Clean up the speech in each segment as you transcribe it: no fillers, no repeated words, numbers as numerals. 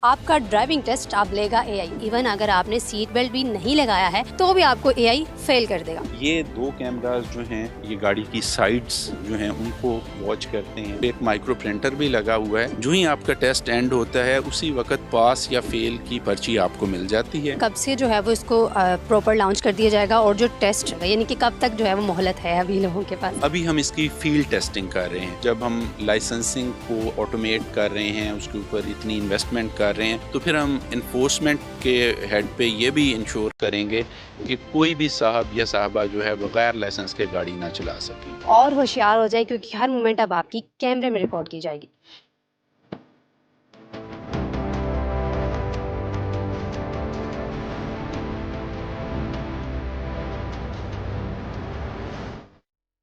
आपका driving test अब लेगा एआई। इवन अगर आपने सीट बेल्ट भी नहीं लगाया है तो भी आपको एआई फेल कर देगा। ये दो कैमरास जो हैं ये गाड़ी की साइड्स जो हैं उनको वॉच करते हैं। एक माइक्रो प्रिंटर भी लगा हुआ है। जो ही आपका टेस्ट एंड होता है उसी वक्त पास या फेल की पर्ची आपको मिल जाती है। कब से जो है वो इसको प्रॉपर लॉन्च कर दिया जाएगा और जो टेस्ट यानी कि कब तक जो है वो मोहलत है अभी लोगों के पास? अभी हम इसकी फील्ड टेस्टिंग कर रहे हैं। जब हम लाइसेंसिंग को ऑटोमेट कर रहे हैं, उसके ऊपर इतनी इन्वेस्टमेंट कर रहे हैं, तो फिर हम इन्फोर्समेंट के हेड पे ये भी इंश्योर करेंगे कि कोई भी साहब या साहबा जो है बगैर लाइसेंस के गाड़ी ना चला सके और होशियार हो जाए, क्योंकि हर मोमेंट अब आपकी कैमरे में रिकॉर्ड की जाएगी।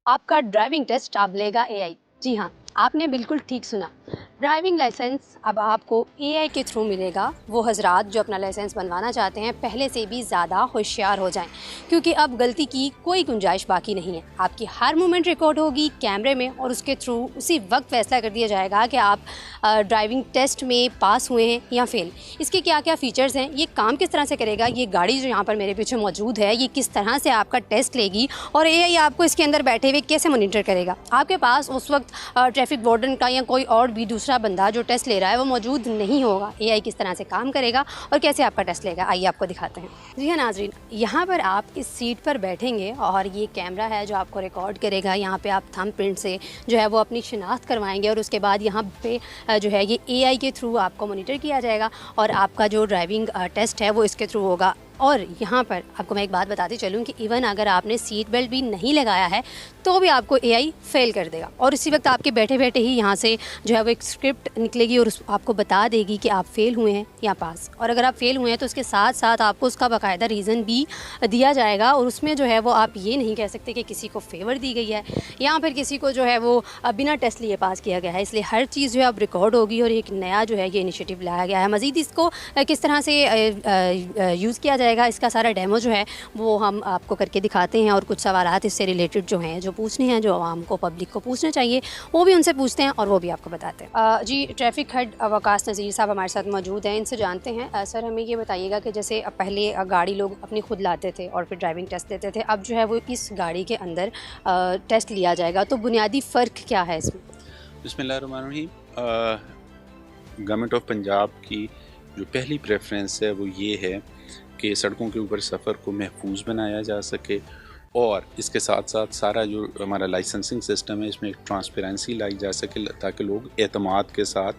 आपका ड्राइविंग टेस्ट अब लेगा एआई। जी हाँ, आपने बिल्कुल ठीक सुना। ड्राइविंग लाइसेंस अब आपको एआई के थ्रू मिलेगा। वो हजरात जो अपना लाइसेंस बनवाना चाहते हैं पहले से भी ज़्यादा होशियार हो जाएं, क्योंकि अब गलती की कोई गुंजाइश बाकी नहीं है। आपकी हर मूवमेंट रिकॉर्ड होगी कैमरे में और उसके थ्रू उसी वक्त फैसला कर दिया जाएगा कि आप ड्राइविंग टेस्ट में पास हुए हैं या फेल। इसके क्या क्या फ़ीचर्स हैं, ये काम किस तरह से करेगा, ये गाड़ी जो यहाँ पर मेरे पीछे मौजूद है ये किस तरह से आपका टेस्ट लेगी और एआई आपको इसके अंदर बैठे हुए कैसे मॉनिटर करेगा। आपके पास उस वक्त ट्रैफिक वार्डन का या कोई और भी दूसरा बंदा जो टेस्ट ले रहा है वो मौजूद नहीं होगा। एआई किस तरह से काम करेगा और कैसे आपका टेस्ट लेगा, आइए आपको दिखाते हैं। जी हाँ नाजरीन, यहाँ पर आप इस सीट पर बैठेंगे और ये कैमरा है जो आपको रिकॉर्ड करेगा। यहाँ पे आप थंब प्रिंट से जो है वो अपनी शिनाख्त करवाएंगे और उसके बाद यहाँ पे जो है ये एआई के थ्रू आपको मॉनिटर किया जाएगा और आपका जो ड्राइविंग टेस्ट है वो इसके थ्रू होगा। और यहाँ पर आपको मैं एक बात बताती चलूँ कि इवन अगर आपने सीट बेल्ट भी नहीं लगाया है तो भी आपको एआई फेल कर देगा और इसी वक्त आपके बैठे बैठे ही यहाँ से जो है वो एक स्क्रिप्ट निकलेगी और आपको बता देगी कि आप फेल हुए हैं या पास। और अगर आप फेल हुए हैं तो उसके साथ साथ आपको उसका बाकायदा रीज़न भी दिया जाएगा और उसमें जो है वो आप ये नहीं कह सकते कि किसी को फेवर दी गई है या फिर किसी को जो है वो बिना टेस्ट लिए पास किया गया है। इसलिए हर चीज़ जो है अब रिकॉर्ड होगी और एक नया जो है ये इनिशिएटिव लाया गया है। मज़ीद इसको किस तरह से यूज़ किया जाएगा, इसका सारा डेमो जो है वो हम आपको करके दिखाते हैं और कुछ सवालात इससे रिलेटेड जो हैं जो पूछने हैं, जो आवाम को पब्लिक को पूछने चाहिए वो भी उनसे पूछते हैं और वो भी आपको बताते हैं। जी, ट्रैफिक हेड वकास नज़ीर साहब हमारे साथ मौजूद हैं, इनसे जानते हैं। सर, हमें ये बताइएगा कि जैसे पहले गाड़ी लोग अपनी खुद लाते थे और फिर ड्राइविंग टेस्ट देते थे, अब जो है वो इस गाड़ी के अंदर टेस्ट लिया जाएगा, तो बुनियादी फ़र्क क्या है इसमें? बिस्मिल्लाहिर्रहमानिर्रहीम। गवर्नमेंट ऑफ पंजाब की जो पहली प्रेफरेंस है वो ये है कि सड़कों के ऊपर सफ़र को महफूज बनाया जा सके और इसके साथ साथ सारा जो हमारा लाइसेंसिंग सिस्टम है इसमें एक ट्रांसपेरेंसी लाई जा सके ताकि लोग एतमाद के साथ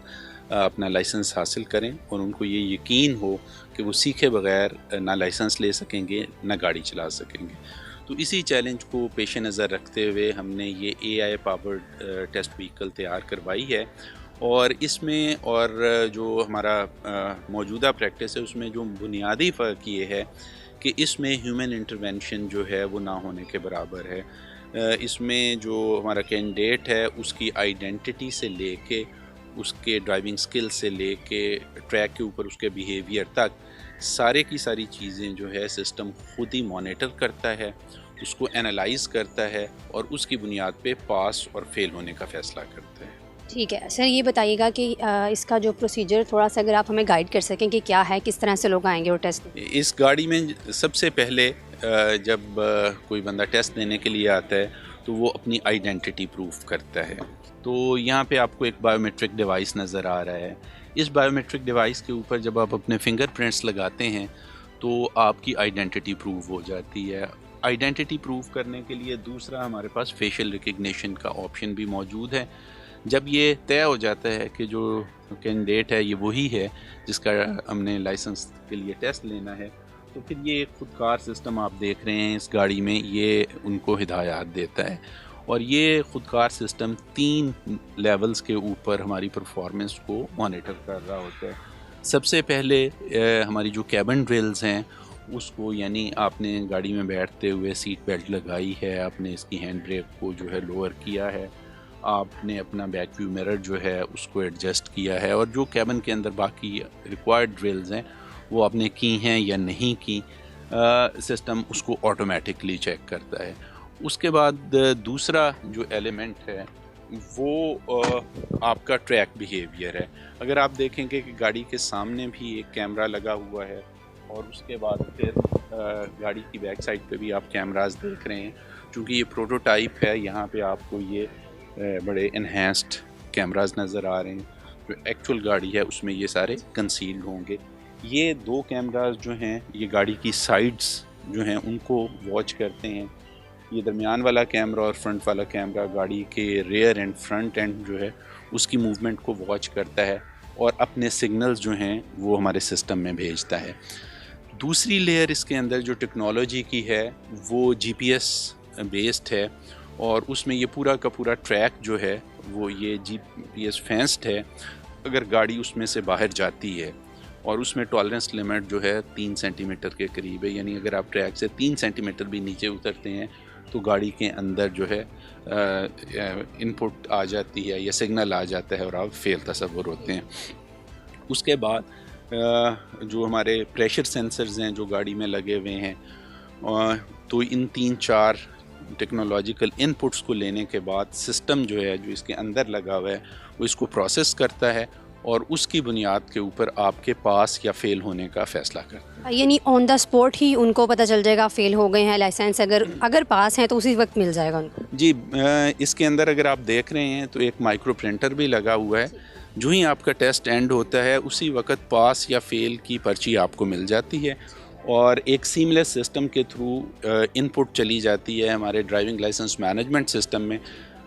अपना लाइसेंस हासिल करें और उनको ये यकीन हो कि वो सीखे बगैर ना लाइसेंस ले सकेंगे ना गाड़ी चला सकेंगे। तो इसी चैलेंज को पेश नज़र रखते हुए हमने ये AI पावर्ड टेस्ट व्हीकल तैयार करवाई है और इसमें और जो हमारा मौजूदा प्रैक्टिस है उसमें जो बुनियादी फ़र्क ये है कि इसमें ह्यूमन इंटरवेंशन जो है वो ना होने के बराबर है। इसमें जो हमारा कैंडिडेट है उसकी आइडेंटिटी से लेके उसके ड्राइविंग स्किल से लेके ट्रैक के ऊपर उसके बिहेवियर तक सारे की सारी चीज़ें जो है सिस्टम खुद ही मॉनिटर करता है, उसको एनालाइज करता है और उसकी बुनियाद पे पास और फेल होने का फ़ैसला करता है। ठीक है सर, ये बताइएगा कि इसका जो प्रोसीजर थोड़ा सा अगर आप हमें गाइड कर सकें कि क्या है, किस तरह से लोग आएंगे और टेस्ट? इस गाड़ी में सबसे पहले जब कोई बंदा टेस्ट देने के लिए आता है तो वो अपनी आइडेंटिटी प्रूफ करता है। तो यहाँ पे आपको एक बायोमेट्रिक डिवाइस नज़र आ रहा है। इस बायोमेट्रिक डिवाइस के ऊपर जब आप अपने फिंगरप्रिंट्स लगाते हैं तो आपकी आइडेंटिटी प्रूफ हो जाती है। आइडेंटिटी प्रूफ करने के लिए दूसरा हमारे पास फेशियल रिकग्निशन का ऑप्शन भी मौजूद है। जब ये तय हो जाता है कि जो कैंडिडेट है ये वही है जिसका हमने लाइसेंस के लिए टेस्ट लेना है, तो फिर ये खुदकार सिस्टम आप देख रहे हैं इस गाड़ी में, ये उनको हिदायत देता है और ये खुदकार सिस्टम 3 लेवल्स के ऊपर हमारी परफॉर्मेंस को मॉनिटर कर रहा होता है। सबसे पहले हमारी जो कैबिन ड्रिल्स हैं उसको, यानी आपने गाड़ी में बैठते हुए सीट बेल्ट लगाई है, आपने इसकी हैंड ब्रेक को जो है लोअर किया है, आपने अपना बैक व्यू मिरर जो है उसको एडजस्ट किया है और जो कैबिन के अंदर बाकी रिक्वायर्ड ड्रिल्स हैं वो आपने की हैं या नहीं की, सिस्टम उसको ऑटोमेटिकली चेक करता है। उसके बाद दूसरा जो एलिमेंट है वो आपका ट्रैक बिहेवियर है। अगर आप देखेंगे कि गाड़ी के सामने भी एक कैमरा लगा हुआ है और उसके बाद फिर गाड़ी की बैक साइड पे भी आप कैमरास देख रहे हैं। चूँकि ये प्रोटोटाइप है, यहाँ पे आपको ये बड़े इन्हेंस्ड कैमरास नज़र आ रहे हैं। जो एक्चुअल गाड़ी है उसमें ये सारे कंसील्ड होंगे। ये 2 कैमरास जो हैं ये गाड़ी की साइड्स जो हैं उनको वॉच करते हैं। ये दरमियान वाला कैमरा और फ्रंट वाला कैमरा गाड़ी के रेयर एंड फ्रंट एंड जो है उसकी मूवमेंट को वॉच करता है और अपने सिग्नल्स जो हैं वो हमारे सिस्टम में भेजता है। दूसरी लेयर इसके अंदर जो टेक्नोलॉजी की है वो जीपीएस बेस्ड है और उसमें ये पूरा का पूरा ट्रैक जो है वो ये जीपीएस फेंस्ड है। अगर गाड़ी उसमें से बाहर जाती है और उसमें टॉलरेंस लिमिट जो है 3 सेंटीमीटर के करीब है, यानी अगर आप ट्रैक से 3 सेंटीमीटर भी नीचे उतरते हैं तो गाड़ी के अंदर जो है इनपुट आ जाती है या सिग्नल आ जाता है और आप फेल तस्वुर होते हैं। उसके बाद जो हमारे प्रेशर सेंसर्स हैं जो गाड़ी में लगे हुए हैं, तो इन 3-4 टेक्नोलॉजिकल इनपुट्स को लेने के बाद सिस्टम जो है जो इसके अंदर लगा हुआ है वो इसको प्रोसेस करता है और उसकी बुनियाद के ऊपर आपके पास या फेल होने का फ़ैसला करता है। यानी ऑन द स्पॉट ही उनको पता चल जाएगा फेल हो गए हैं लाइसेंस, अगर पास हैं तो उसी वक्त मिल जाएगा उनको? जी, इसके अंदर अगर आप देख रहे हैं तो एक माइक्रो प्रिंटर भी लगा हुआ है। जो ही आपका टेस्ट एंड होता है उसी वक्त पास या फेल की पर्ची आपको मिल जाती है और एक सीमलेस सिस्टम के थ्रू इनपुट चली जाती है हमारे ड्राइविंग लाइसेंस मैनेजमेंट सिस्टम में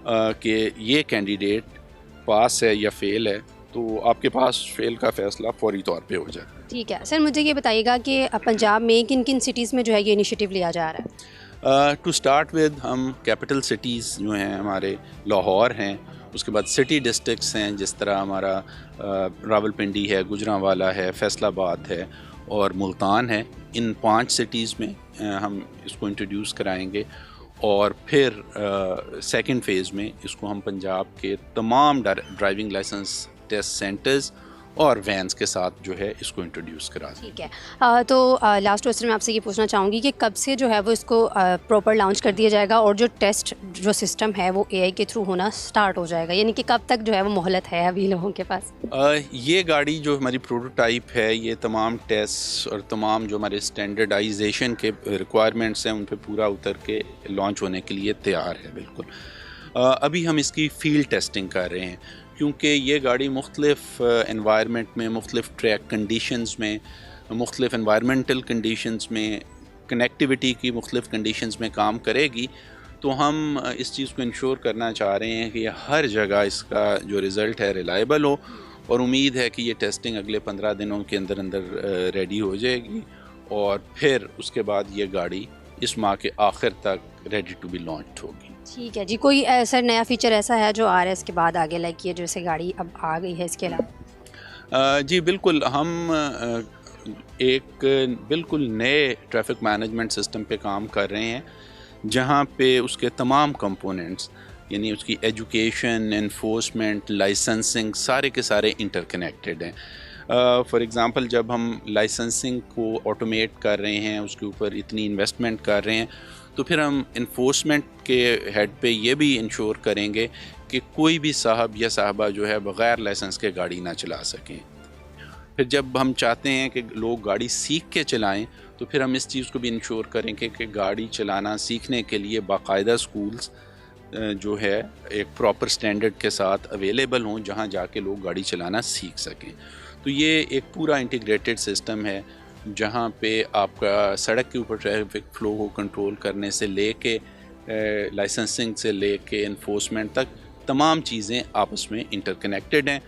कि ये कैंडिडेट पास है या फेल है, तो आपके पास फेल का फ़ैसला फौरी तौर पे हो जाता है। ठीक है सर, मुझे ये बताइएगा कि पंजाब में किन किन सिटीज़ में जो है ये इनिशिएटिव लिया जा रहा है? टू स्टार्ट विद हम कैपिटल सिटीज़ जो हैं हमारे लाहौर हैं, उसके बाद सिटी डिस्ट्रिक्ट्स हैं जिस तरह हमारा रावलपिंडी है, गुजरांवाला है, फैसलाबाद है और मुल्तान है। इन 5 सिटीज़ में हम इसको इंट्रोड्यूस कराएंगे और फिर सेकंड फेज़ में इसको हम पंजाब के तमाम ड्राइविंग लाइसेंस टेस्ट सेंटर्स और वैन्स के साथ जो है इसको इंट्रोड्यूस करा दें। ठीक है, तो लास्ट क्वेश्चन मैं आपसे ये पूछना चाहूँगी कि कब से जो है वो इसको प्रॉपर लॉन्च कर दिया जाएगा और जो टेस्ट जो सिस्टम है वो एआई के थ्रू होना स्टार्ट हो जाएगा, यानी कि कब तक जो है वो मोहलत है अभी लोगों के पास? ये गाड़ी जो हमारी प्रोटोटाइप है ये तमाम टेस्ट और तमाम जो हमारे स्टैंडर्डाइजेशन के रिक्वायरमेंट्स हैं उन पर पूरा उतर के लॉन्च होने के लिए तैयार है। बिल्कुल अभी हम इसकी फील्ड टेस्टिंग कर रहे हैं क्योंकि ये गाड़ी मुख्तलिफ़ एनवायरनमेंट में, मुख्तलिफ़ ट्रैक कंडीशंस में, मुख्तलिफ़ एनवायरमेंटल कंडीशंस में, कनेक्टिविटी की मुख्तलिफ़ कंडीशंस में काम करेगी। तो हम इस चीज़ को इंश्योर करना चाह रहे हैं कि हर जगह इसका जो रिज़ल्ट है रिलायबल हो और उम्मीद है कि ये टेस्टिंग अगले 15 दिनों के अंदर अंदर रेडी हो जाएगी और फिर उसके बाद ये गाड़ी इस माह के आखिर तक रेडी टू बी लॉन्च होगी। ठीक है जी, कोई ऐसा नया फीचर ऐसा है जो आ रहा है इसके बाद आगे, लाइक ये जैसे गाड़ी अब आ गई है इसके अलावा? जी बिल्कुल, हम एक बिल्कुल नए ट्रैफिक मैनेजमेंट सिस्टम पे काम कर रहे हैं जहाँ पे उसके तमाम कंपोनेंट्स यानी उसकी एजुकेशन, एनफोर्समेंट, लाइसेंसिंग सारे के सारे इंटरकनेक्टेड हैं। फॉर एग्ज़ाम्पल जब हम लाइसेंसिंग को ऑटोमेट कर रहे हैं, उसके ऊपर इतनी इन्वेस्टमेंट कर रहे हैं, तो फिर हम इन्फोर्समेंट के हेड पे ये भी इंश्योर करेंगे कि कोई भी साहब या साहबा जो है बग़ैर लाइसेंस के गाड़ी ना चला सकें। फिर जब हम चाहते हैं कि लोग गाड़ी सीख के चलाएं तो फिर हम इस चीज़ को भी इंश्योर करेंगे कि गाड़ी चलाना सीखने के लिए बाकायदा स्कूल्स जो है एक प्रॉपर स्टैंडर्ड के साथ अवेलेबल हों जहां जाके लोग गाड़ी चलाना सीख सकें। तो ये एक पूरा इंटीग्रेटेड सिस्टम है जहाँ पे आपका सड़क के ऊपर ट्रैफिक फ़्लो को कंट्रोल करने से लेके लाइसेंसिंग से लेके इन्फोर्समेंट तक तमाम चीज़ें आपस में इंटरकनेक्टेड हैं।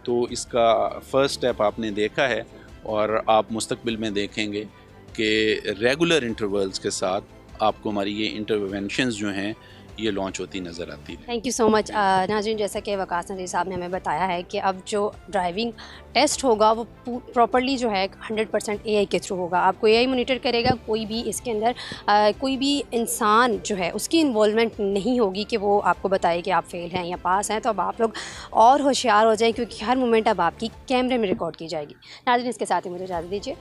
तो इसका फ़र्स्ट स्टेप आपने देखा है और आप मुस्तकबिल में देखेंगे कि रेगुलर इंटरवल्स के साथ आपको हमारी ये इंटरवेंशंस जो हैं ये लॉन्च होती नज़र आती है। थैंक यू सो मच नाज़रीन, जैसा कि वकास नज़ीर साहब ने हमें बताया है कि अब जो ड्राइविंग टेस्ट होगा वो प्रॉपर्ली जो है 100% एआई के थ्रू होगा। आपको एआई मॉनिटर करेगा, कोई भी इसके अंदर कोई भी इंसान जो है उसकी इन्वॉल्वमेंट नहीं होगी कि वो आपको बताए कि आप फेल हैं या पास हैं। तो अब आप लोग और होशियार हो जाएं क्योंकि हर मोमेंट अब आपकी कैमरे में रिकॉर्ड की जाएगी। नाज़रीन, इसके साथ ही मुझे इजाज़त दीजिए।